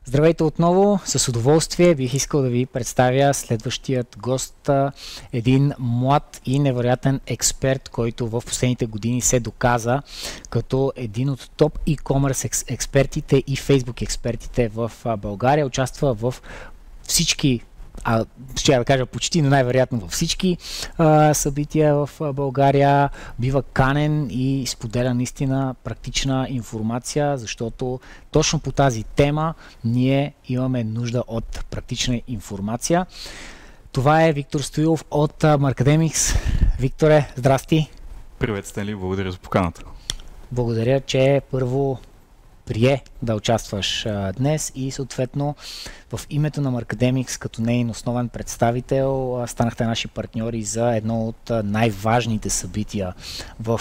Здравейте отново, с удоволствие бих искал да ви представя следващият гост, един млад и невероятен експерт, който в последните години се доказа като един от топ e-commerce експертите и Facebook експертите в България. Участва в всички, ще да кажа почти, но най-вероятно във всички събития в България, бива канен и споделя наистина практична информация, защото точно по тази тема ние имаме нужда от практична информация. Това е Виктор Стоилов от Markademics. Викторе, здрасти! Привет, Стенли, благодаря за поканата. Благодаря, че първо прие да участваш днес и съответно в името на Markademics като нейн основен представител станахте наши партньори за едно от най-важните събития в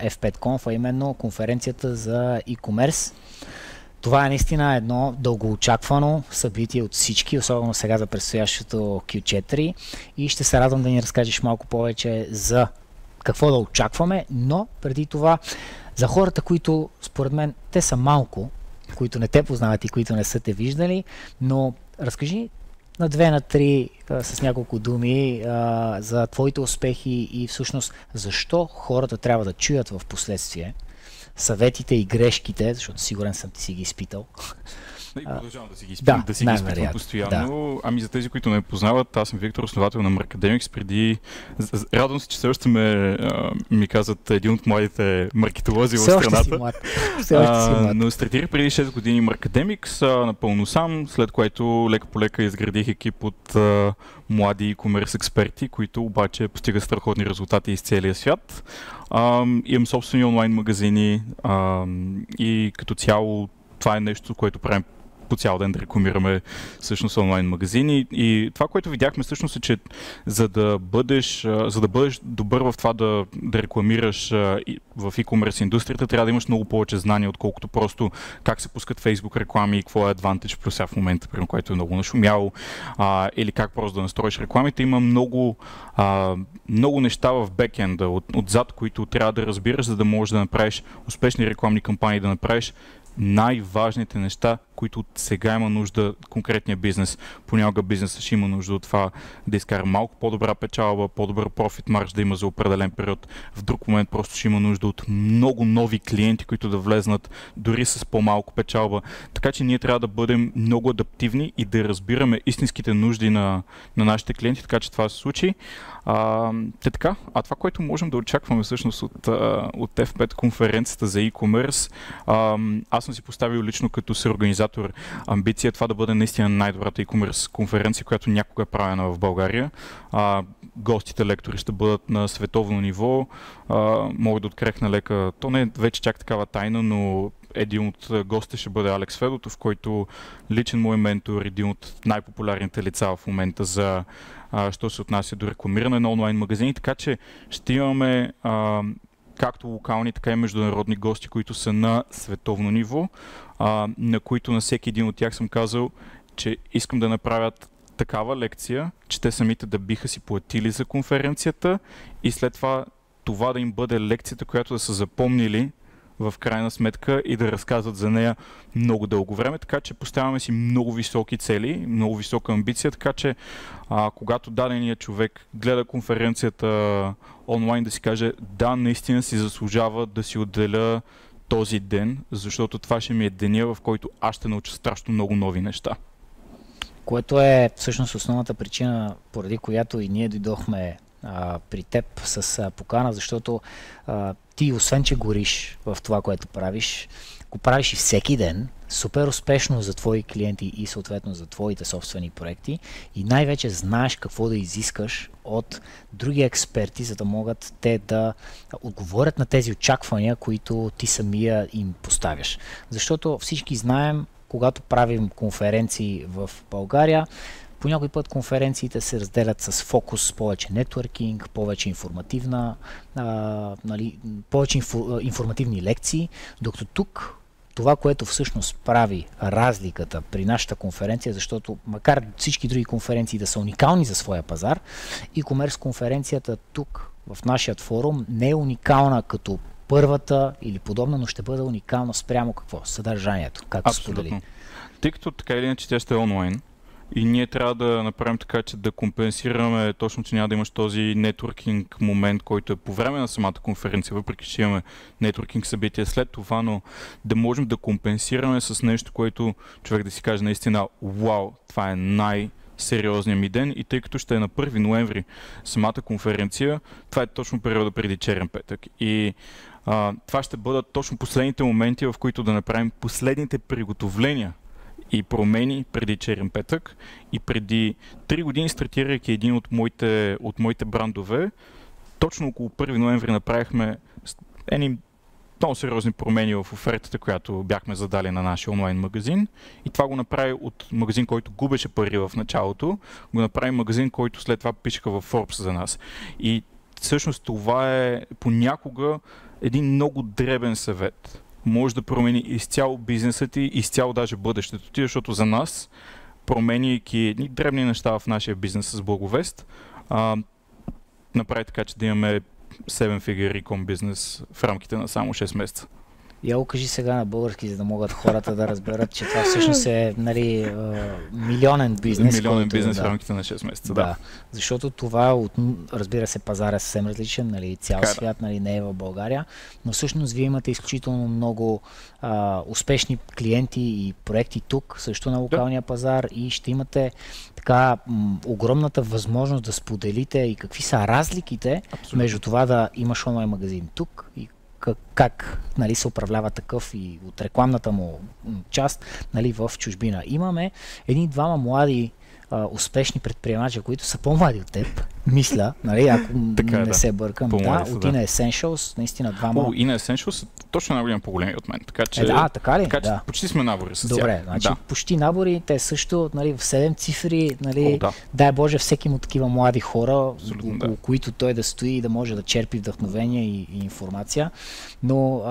F5Conf, а именно конференцията за e-commerce. Това е наистина едно дългоочаквано събитие от всички, особено сега за предстоящото Q4, и ще се радвам да ни разкажеш малко повече за какво да очакваме, но преди това за хората, които според мен те са малко, които не те познават и които не са те виждали, но разкажи на 2 на 3 с няколко думи за твоите успехи и всъщност защо хората трябва да чуят в последствие съветите и грешките, защото сигурен съм ти си ги изпитал. И продължавам да си ги изпитвам, да си ги изпитвам постоянно. Да. Ами за тези, които не познават, аз съм Виктор, основател на Markademics. Преди... Радвам се, че все още ми казват един от младите маркетолози в страната. Но стартирах преди 6 години Markademics, напълно сам, след което лека по лека изградих екип от млади e-commerce експерти, които обаче постигат страхотни резултати из целия свят. Имам собствени онлайн магазини и като цяло това е нещо, което правим по цял ден, да рекламираме всъщност онлайн магазини. И това, което видяхме всъщност е, че за да бъдеш добър в това да рекламираш в e-commerce индустрията, трябва да имаш много повече знания, отколкото просто как се пускат Facebook реклами и какво е Advantage Plus в момента, примерно, което е много нашумяло, или как просто да настроиш рекламите. Има много неща в бекенда, отзад, които трябва да разбираш, за да можеш да направиш успешни рекламни кампании, да направиш най-важните неща, които сега има нужда конкретния бизнес. Понякога бизнесът ще има нужда от това да изкара малко по-добра печалба, по-добър профит марж да има за определен период. В друг момент просто ще има нужда от много нови клиенти, които да влезнат дори с по-малко печалба. Така че ние трябва да бъдем много адаптивни и да разбираме истинските нужди на нашите клиенти, така че това се случи. Така, това, което можем да очакваме всъщност от F5 конференцията за e-commerce, аз съм си поставил лично като съорганизатор амбиция това да бъде наистина най-добрата e-commerce конференция, която някога е правена в България. Гостите лектори ще бъдат на световно ниво. Мога да открехна лека, то не е вече чак такава тайна, но един от гостите ще бъде Алекс Федотов, който личен мой ментор, един от най-популярните лица в момента за що се отнася до рекламиране на онлайн магазини, така че ще имаме както локални, така и международни гости, които са на световно ниво, на които на всеки един от тях съм казал, че искам да направят такава лекция, че те самите да биха си платили за конференцията и след това да им бъде лекцията, която да са запомнили в крайна сметка и да разказват за нея много дълго време, така че поставяме си много високи цели, много висока амбиция, така че когато даденият човек гледа конференцията онлайн, да си каже, да, наистина си заслужава да си отделя този ден, защото това ще ми е деня, в който аз ще науча страшно много нови неща. Което е всъщност основната причина, поради която и ние дойдохме при теб с покана, защото ти, освен че гориш в това, което правиш, го правиш и всеки ден, супер успешно за твои клиенти и съответно за твоите собствени проекти, и най-вече знаеш какво да изискаш от други експерти, за да могат те да отговорят на тези очаквания, които ти самия им поставяш. Защото всички знаем, когато правим конференции в България, по някой път конференциите се разделят с фокус повече нетворкинг, повече повече информативни лекции, докато тук това, което всъщност прави разликата при нашата конференция, защото макар всички други конференции да са уникални за своя пазар, e-commerce конференцията тук в нашия форум не е уникална като първата или подобна, но ще бъде уникална спрямо какво? Съдържанието, както сподели. тъй като така или иначе тя ще е онлайн и ние трябва да направим така, че да компенсираме точно, че няма да имаш този нетворкинг момент, който е по време на самата конференция, въпреки че имаме нетворкинг събития след това, но да можем да компенсираме с нещо, което човек да си каже наистина, вау, това е сериозния ми ден, и тъй като ще е на 1 ноември самата конференция, това е точно периода преди черен петък. И това ще бъдат точно последните моменти, в които да направим последните приготовления и промени преди черен петък. И преди 3 години, стартирайки един от моите брандове, точно около 1 ноември направихме едни много сериозни промени в офертата, която бяхме задали на нашия онлайн магазин. И това го направи от магазин, който губеше пари в началото, го направи магазин, който след това пишеха в Forbes за нас. И всъщност това е понякога един много дребен съвет. Може да промени изцяло бизнеса ти, изцяло даже бъдещето ти, защото за нас, променяйки едни дребни неща в нашия бизнес с Благовест, направи така, че да имаме 7-figure e-com бизнес в рамките на само 6 месеца. Я го кажи сега на български, за да могат хората да разберат, че това всъщност е милионен бизнес. Милионен бизнес в рамките на 6 месеца, да. Защото това, разбира се, пазар е съвсем различен, цял свят, не е в България, но всъщност вие имате изключително много успешни клиенти и проекти тук, също на локалния пазар, и ще имате така огромната възможност да споделите и какви са разликите между това да имаш онлайн магазин тук и как се управлява такъв и от рекламната му част в чужбина. Имаме едни-двама млади успешни предприемачи, които са по-млади от теб, мисля, ако не се бъркам. От Ina Essentials, наистина двама. Ina Essentials са точно най-голям по-големи от мен. Така че, така ли? Така че почти сме набори с тях. Добре, значи почти набори, те също в 7 цифри, дай Боже, всеки му такива млади хора, около които той да стои и да може да черпи вдъхновение и информация, но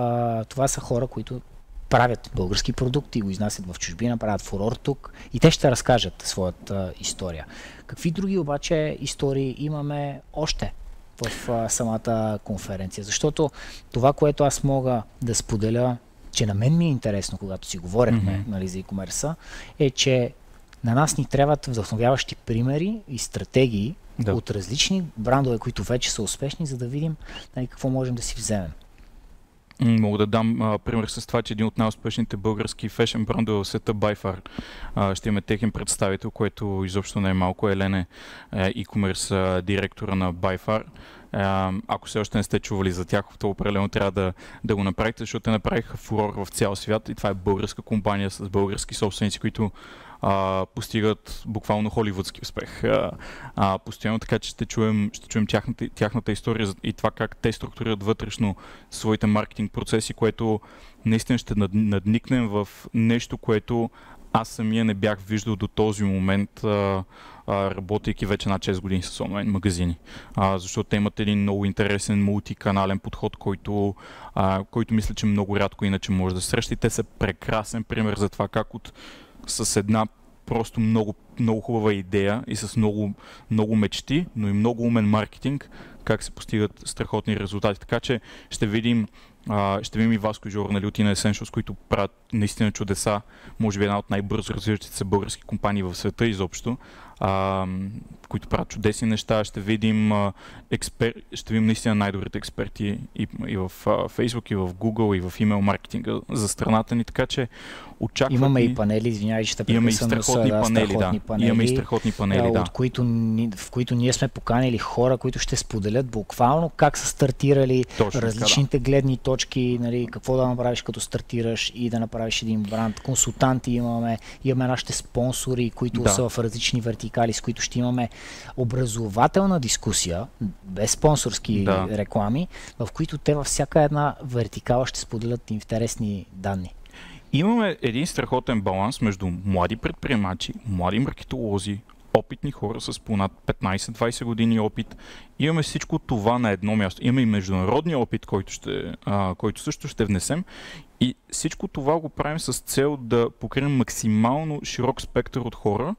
това са хора, които правят български продукти, го изнасят в чужбина, правят фурор тук и те ще разкажат своята история. Какви други обаче истории имаме още в самата конференция? Защото това, което аз мога да споделя, че на мен ми е интересно, когато си говорихме за e-commerce, е, че на нас ни трябват вдъхновяващи примери и стратегии от различни брандове, които вече са успешни, за да видим какво можем да си вземем. Мога да дам пример с това, че един от най-успешните български фешен брандове в света, Байфар, ще имаме техен представител, което изобщо не е малко. Елене, e-commerce директора на Байфар. Ако все още не сте чували за тях, то определено трябва да го направите, защото те направиха фурор в цял свят и това е българска компания с български собственици, които постигат буквално холивудски успех. Постоянно, така че ще чуем тяхната история и това как те структурират вътрешно своите маркетинг процеси, което наистина ще надникнем в нещо, което аз самия не бях виждал до този момент, работейки вече над 6 години с онлайн магазини. Защото те имат един много интересен мултиканален подход, който мисля, че много рядко иначе може да се среща. И те са прекрасен пример за това как с една просто много, много хубава идея и с много, много мечти, но и много умен маркетинг, как се постигат страхотни резултати. Така че ще видим и Васко и Жоро от Ina Essentials, които правят наистина чудеса, може би една от най-бързо развиващите се български компании в света изобщо, които правят чудесни неща. Ще видим наистина най-добрите експерти и в Facebook, и в Google, и в имейл маркетинга за страната ни, така че очакваме. Имаме и панели, извинявай, ще имаме и страхотни панели, имаме и страхотни панели, в които ние сме поканили хора, които ще споделят буквално как са стартирали различните гледни точки, какво да направиш като стартираш и да направиш един бранд. Консултанти имаме нашите спонсори, които са в различни вертикали, с които ще имаме образователна дискусия, без спонсорски реклами, в които те във всяка една вертикала ще споделят интересни данни. Имаме един страхотен баланс между млади предприемачи, млади маркетолози, опитни хора с понад 15-20 години опит. Имаме всичко това на едно място. Имаме и международния опит, който също ще внесем. И всичко това го правим с цел да покрием максимално широк спектър от хора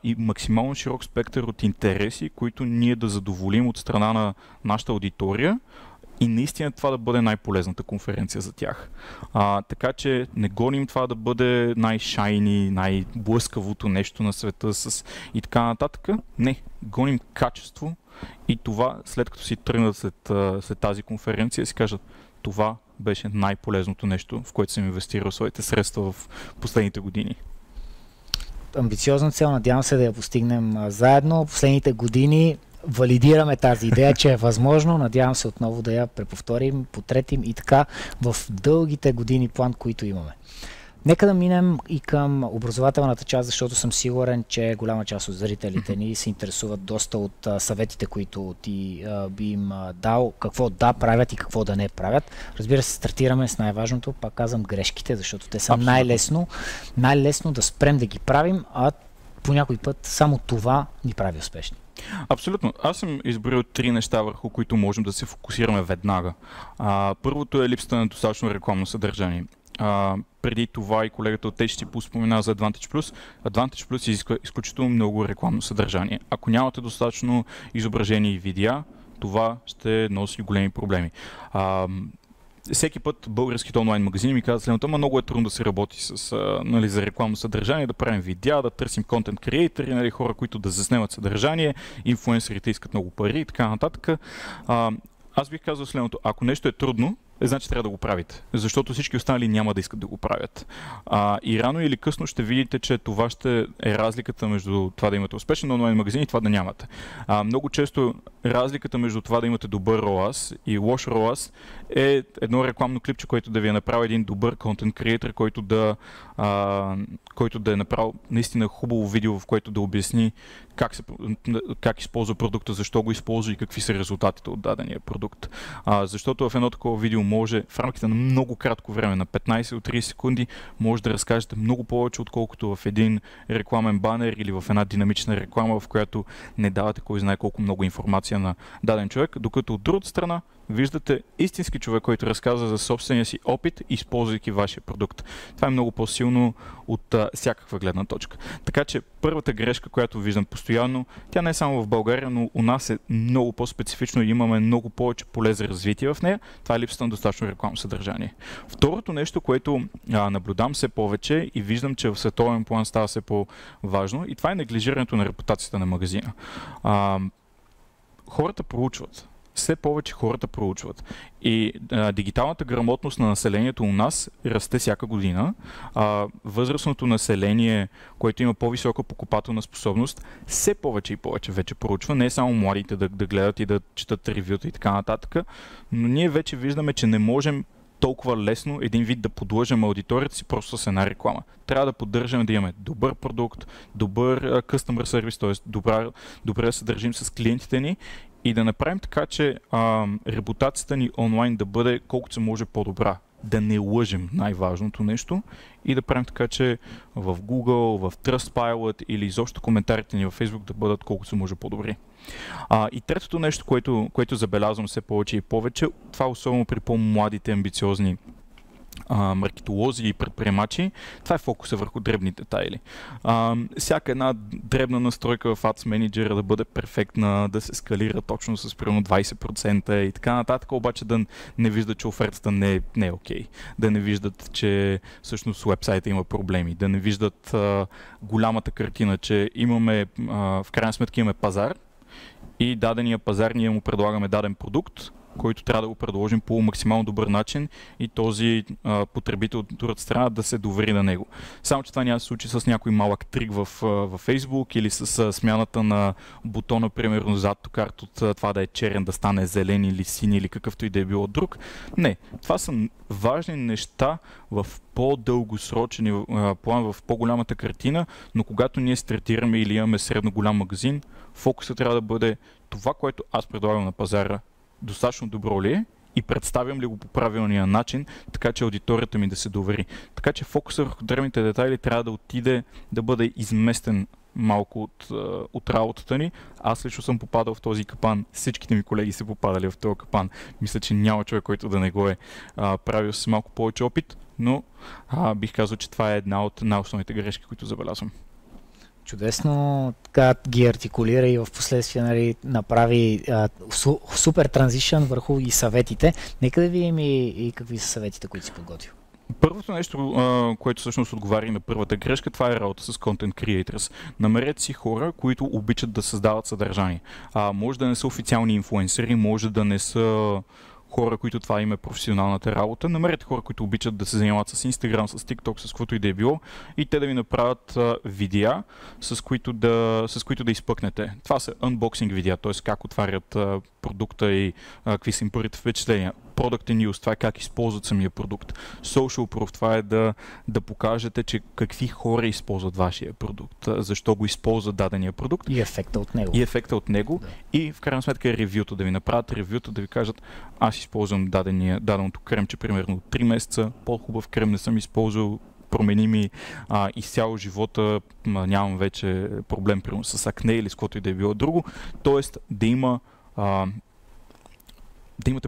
и максимално широк спектър от интереси, които ние да задоволим от страна на нашата аудитория, и наистина това да бъде най-полезната конференция за тях. Така че не гоним това да бъде най-шайни, най-блъскавото нещо на света и така нататък. Не, гоним качество и това, след като си тръгнат след тази конференция, си кажат, това беше най-полезното нещо, в което съм инвестирал своите средства в последните години. Амбициозна цел, надявам се да я постигнем заедно. Последните години валидираме тази идея, че е възможно. Надявам се отново да я преповторим, потретим и така в дългите години план, които имаме. Нека да минем и към образователната част, защото съм сигурен, че голяма част от зрителите ни се интересуват доста от съветите, които ти би им дал, какво да правят и какво да не правят. Разбира се, стартираме с най-важното, пак казвам грешките, защото те са най-лесно да спрем да ги правим, а по някой път само това ни прави успешни. Абсолютно. Аз съм изборил 3 неща, върху които можем да се фокусираме веднага. Първото е липсата на достатъчно рекламно съдържание. Преди това и колегата от HTTP спомена за Advantage Plus. Advantage Plus изисква изключително много рекламно съдържание. Ако нямате достатъчно изображения и видеа, това ще носи големи проблеми. Всеки път българските онлайн магазини ми казват следното, ама много е трудно да се работи за рекламно съдържание, да правим видеа, да търсим контент креатори, хора, които да заснемат съдържание, инфлуенсърите искат много пари и така нататък. Аз бих казал следното, ако нещо е трудно, значи трябва да го правите, защото всички останали няма да искат да го правят. И рано или късно ще видите, че това ще е разликата между това да имате успешен онлайн магазин и това да нямате. Много често разликата между това да имате добър ROAS и лош ROAS е едно рекламно клипче, което да ви е направил един добър контент креатор, който да е направил наистина хубаво видео, в което да обясни как използва продукта, защо го използва и какви са резултатите от дадения продукт. Защото в едно такова видео може в рамките на много кратко време, на 15 до 30 секунди, може да разкажете много повече, отколкото в един рекламен банер или в една динамична реклама, в която не давате кой знае колко много информация на даден човек, докато от другата страна виждате истински човек, който разказва за собствения си опит, използвайки вашия продукт. Това е много по-силно от всякаква гледна точка. Така че първата грешка, която виждам постоянно, тя не е само в България, но у нас е много по-специфично и имаме много повече поле за развитие в нея. Това е липсата на достатъчно рекламно съдържание. Второто нещо, което наблюдавам все повече и виждам, че в световен план става все по-важно, и това е неглижирането на репутацията на магазина. Хората проучват. Все повече хората проучват. И дигиталната грамотност на населението у нас расте всяка година. Възрастното население, което има по-висока покупателна способност, все повече и повече вече проучва. Не е само младите да гледат и да четат ревюта и така нататък, но ние вече виждаме, че не можем толкова лесно един вид да подлъжим аудиторията си просто с една реклама. Трябва да поддържаме да имаме добър продукт, добър customer service, т.е. добре да се държим с клиентите ни и да направим така, че репутацията ни онлайн да бъде колкото се може по-добра. Да не лъжим най-важното нещо и да правим така, че в Google, в Trustpilot или изобщо коментарите ни в Facebook да бъдат колкото се може по-добри. И третото нещо, което забелязвам все повече и повече, това особено при по-младите амбициозни маркетолози и предприемачи, това е фокуса върху дребни детайли. Всяка една дребна настройка в Ads Manager да бъде перфектна, да се скалира точно с примерно 20% и така нататък, обаче да не виждат, че офертата не е окей. Да не виждат, че всъщност уебсайта има проблеми. Да не виждат голямата картина, че имаме, в крайна сметка имаме пазар и дадения пазар ние му предлагаме даден продукт, който трябва да го предложим по максимално добър начин и този потребител от другата страна да се довери на него. Само че това няма да се случи с някой малък трик в Facebook или с смяната на бутона, примерно зад токарт от това да е черен, да стане зелен или син или какъвто и да е било друг. Не, това са важни неща в по-дългосрочен план, в по-голямата картина, но когато ние стартираме или имаме средно голям магазин, фокусът трябва да бъде това, което аз предлагам на пазара, достатъчно добро ли е и представям ли го по правилния начин, така че аудиторията ми да се довери. Така че фокусът върху древните детайли трябва да отиде, да бъде изместен малко от работата ни. Аз лично съм попадал в този капан. Всичките ми колеги са попадали в този капан. Мисля, че няма човек, който да не го е правил с малко повече опит, но бих казал, че това е една от най-основните грешки, които забелязвам. Чудесно така ги артикулира и в последствие, нали, направи супер транзишън върху и съветите. Нека да видим и какви са съветите, които си подготвил. Първото нещо, което всъщност отговаря на първата грешка, това е работа с Content Creators. Намерете си хора, които обичат да създават съдържание. Може да не са официални инфлуенсъри, може да не са хора, които това им е професионалната работа. Намерете хора, които обичат да се занимават с Instagram, с TikTok, с каквото и да е било, и те да ви направят видеа, с които да изпъкнете. Това са unboxing видеа, т.е. как отварят продукта и какви са им първите впечатления. Product News, това е как използват самия продукт. Social Proof, това е да покажете, че какви хора използват вашия продукт, защо го използват дадения продукт. И ефекта от него. Да. И в крайна сметка ревюто, да ви направят ревюто, да ви кажат, аз използвам даденото кремче примерно 3 месеца, по-хубав крем не съм използвал, промени ми изцяло живота, нямам вече проблем примерно с акне или с каквото и да е било друго. Тоест да имате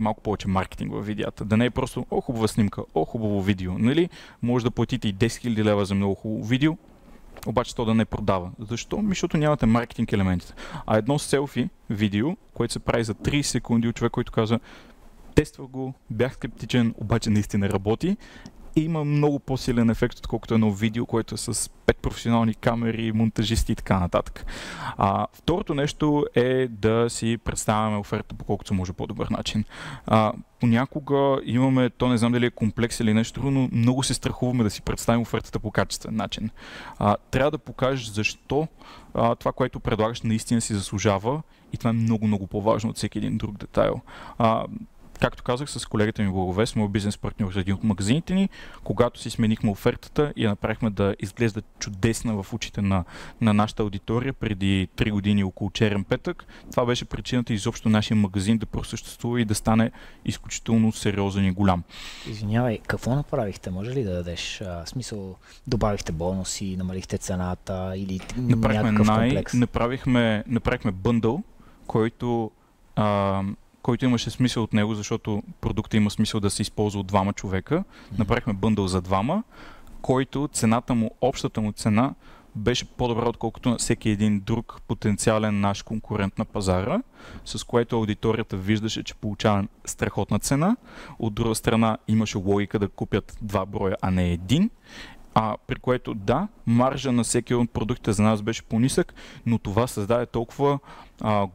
малко повече маркетинг във видеята. Да не е просто хубава снимка, хубаво видео. Нали? Може да платите и 10 000 лева за много хубаво видео, обаче то да не продава. Защо? Защото нямате маркетинг елементите. А едно селфи видео, което се прави за 30 секунди от човек, който казва, тествах го, бях скептичен, обаче наистина работи, и има много по-силен ефект, отколкото едно видео, което е с 5 професионални камери, монтажисти и така нататък. Второто нещо е да си представяме оферта по колкото може по-добър начин. Понякога имаме, то не знам дали е комплекс или нещо, но много се страхуваме да си представим офертата по качествен начин. Трябва да покажеш защо това, което предлагаш, наистина си заслужава, и това е много по-важно от всеки един друг детайл. Както казах, с колегата ми Благовест, моят бизнес партньор за един от магазините ни, когато си сменихме офертата и я направихме да изглежда чудесна в очите на нашата аудитория преди 3 години около черен петък, това беше причината изобщо нашия магазин да просъществува и да стане изключително сериозен и голям. Извинявай, какво направихте? Може ли да дадеш смисъл? Добавихте бонуси, намалихте цената или някакъв комплекс? Направихме бъндъл, който имаше смисъл от него, защото продукта има смисъл да се използва от двама човека. Направихме бъндъл за двама, който общата му цена беше по-добра, отколкото на всеки един друг потенциален наш конкурент на пазара, с което аудиторията виждаше, че получава страхотна цена. От друга страна имаше логика да купят 2 броя, а не един. При което маржа на всеки от продуктите за нас беше по-нисък, но това създаде толкова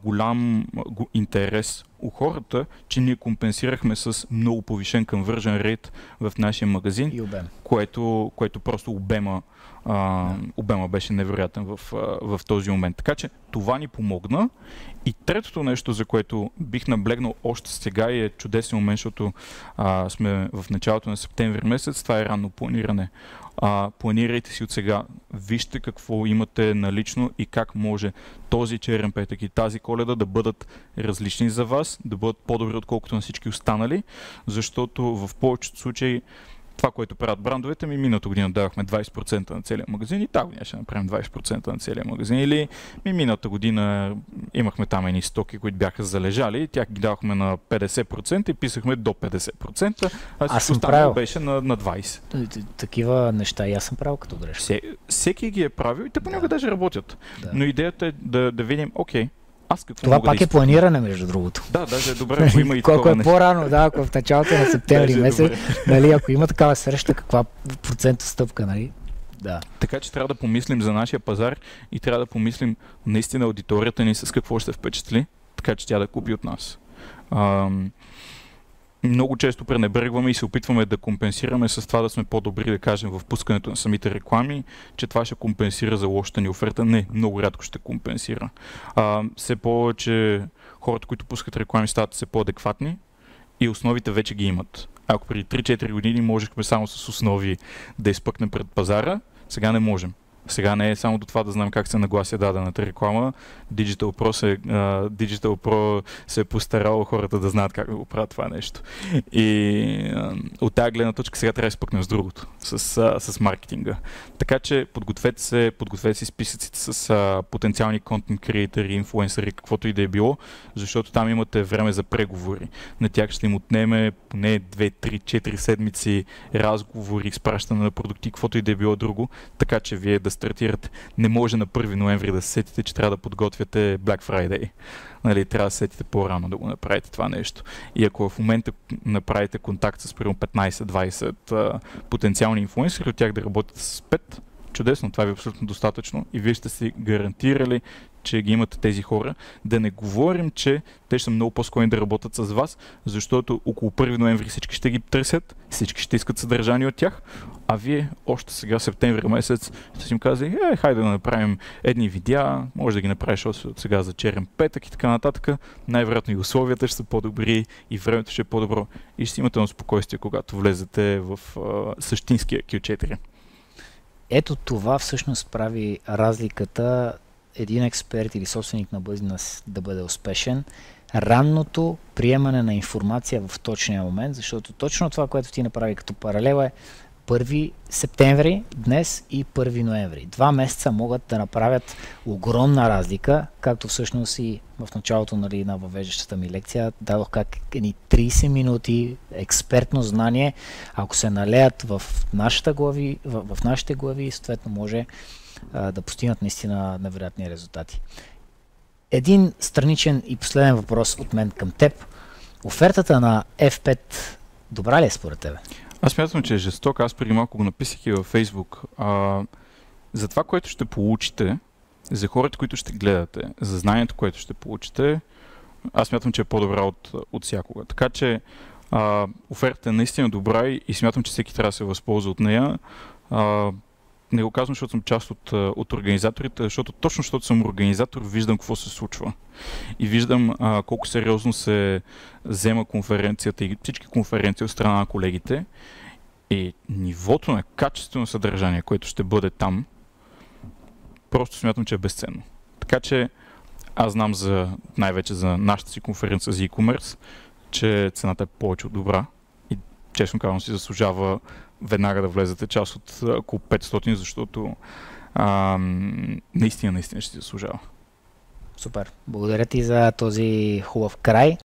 голям интерес у хората, че ние компенсирахме с много повишен conversion rate в нашия магазин, и обем. Което просто обема беше невероятен в този момент. Така че това ни помогна. И третото нещо, за което бих наблегнал още сега и е чудесен момент, защото сме в началото на септември месец, това е ранно планиране. Планирайте си от сега, вижте какво имате налично и как може този черен петък и тази Коледа да бъдат различни за вас, да бъдат по-добри отколкото на всички останали, защото в повечето случаи това, което правят брандовете, миналата година давахме 20% на целия магазин и тази година ще направим 20% на целия магазин. Или миналата година имахме там едни стоки, които бяха залежали и тях ги давахме на 50% и писахме до 50%, а всичко останало беше на 20%. Такива неща и аз съм правил като грешка. Всеки ги е правил и те понякога даже работят. Да. Но идеята е да видим, окей, това пак е планиране, между другото. Да, даже е добре, ако има и такова нещо. По-рано, ако в началото на септември месец, нали, ако има такава среща, каква процентна стъпка, нали? Да. Така че трябва да помислим за нашия пазар и трябва да помислим наистина аудиторията ни с какво ще впечатли, така че тя да купи от нас. Много често пренебрегваме и се опитваме да компенсираме с това да сме по-добри, да кажем, в пускането на самите реклами, че това ще компенсира за лошата ни оферта. Не, много рядко ще компенсира. Все повече хората, които пускат реклами, стават все по-адекватни и основите вече ги имат. Ако преди 3-4 години можехме само с основи да изпъкнем пред пазара, сега не можем. Сега не е само до това да знам как се наглася дадената реклама. Digital Pro се е постарало хората да знаят как да го правят това нещо. И от тази гледна точка сега трябва да изпъкнем с другото, с маркетинга. Така че подгответе си списъците с потенциални контент креатори, инфлуенсъри, каквото и да е било, защото там имате време за преговори. На тях ще им отнеме поне 2-3-4 седмици разговори, изпращане на продукти, каквото и да е било друго, така че вие да стартирате. Не може на 1 ноември да се сетите, че трябва да подготвяте Black Friday. Нали, трябва да се сетите по-рано да го направите това нещо. И ако в момента направите контакт с примерно 15-20 потенциални инфлуенсъри, от тях да работите с 5, чудесно, това ви е абсолютно достатъчно и вие сте си гарантирали, че ги имате тези хора. Да не говорим, че те ще са много по-склонни да работят с вас, защото около 1 ноември всички ще ги търсят, всички ще искат съдържание от тях, а вие още сега, септември месец, ще си им казали, хайде да направим едни видеа, може да ги направиш от сега за черен петък и така нататък. Най-вероятно и условията ще са по-добри, и времето ще е по-добро, и ще имате на спокойствие, когато влезете в същинския Q4. Ето това всъщност прави разликата един експерт или собственик на бизнес да бъде успешен. Ранното приемане на информация в точния момент, защото точно това, което ти направи като паралел е 1 септември днес и 1 ноември. 2 месеца могат да направят огромна разлика, както всъщност и в началото, нали, на въвеждащата ми лекция дадох как едни 30 минути експертно знание, ако се налеят в нашите глави, съответно може да постигнат наистина невероятни резултати. Един страничен и последен въпрос от мен към теб. Офертата на F5 добра ли е според тебе? Аз смятам, че е жестока. Аз преди малко го написах и във Facebook. За това, което ще получите, за хората, които ще гледате, за знанието, което ще получите, аз смятам, че е по-добра от всякога. Така че офертата е наистина добра и смятам, че всеки трябва да се възползва от нея. Не го казвам, защото съм част от организаторите, защото съм организатор, виждам какво се случва. И виждам колко сериозно се взема конференцията и всички конференции от страна на колегите. И нивото на качествено съдържание, което ще бъде там, просто смятам, че е безценно. Така че аз знам най-вече за нашата си конференция за e-commerce, че цената е повече от добра. И честно казвам си заслужава веднага да влезете част от около 500, защото наистина ще си заслужава. Супер. Благодаря ти за този хубав край.